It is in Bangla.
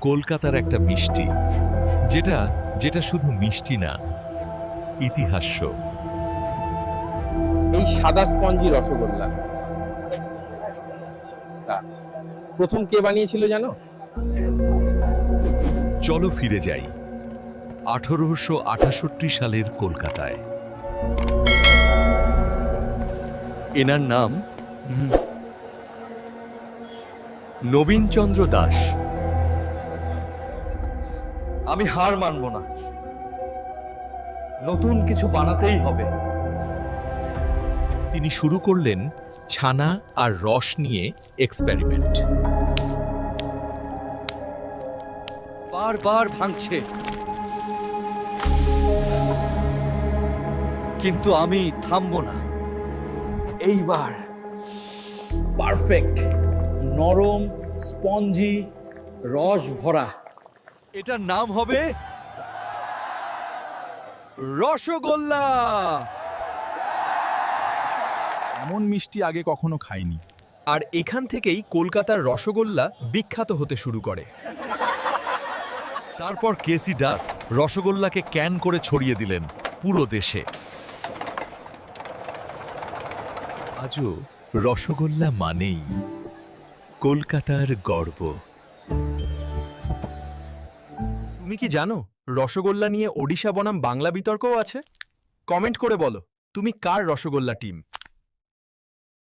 কলকাতার একটা মিষ্টি, যেটা যেটা শুধু মিষ্টি না, ইতিহাস্য। এই সাদা স্পঞ্জি রসগোল্লা আচ্ছা, প্রথম কে বানিয়েছিল জানো? চলো ফিরে যাই 1868 সালের কলকাতায়। এনার নাম নবীনচন্দ্র দাস। আমি হার মানব না, নতুন কিছু বানাতেই হবে। তিনি শুরু করলেন ছানা আর রস নিয়ে এক্সপেরিমেন্ট। বারবার ভাঙছে, কিন্তু আমি থামবো না। এইবার পারফেক্ট, নরম, স্পঞ্জি, রস ভরা। এটার নাম হবে রসগোল্লা। এমন মিষ্টি আগে কখনো খাইনি। আর এখান থেকেই কলকাতার রসগোল্লা বিখ্যাত হতে শুরু করে। তারপর কেসি দাস রসগোল্লাকে ক্যান করে ছড়িয়ে দিলেন পুরো দেশে। আজও রসগোল্লা মানেই কলকাতার গর্ব। তুমি কি জানো রসগোল্লা নিয়ে ওড়িশা বনাম বাংলা বিতর্কও আছে? কমেন্ট করে বলো তুমি কার রসগোল্লা টিম।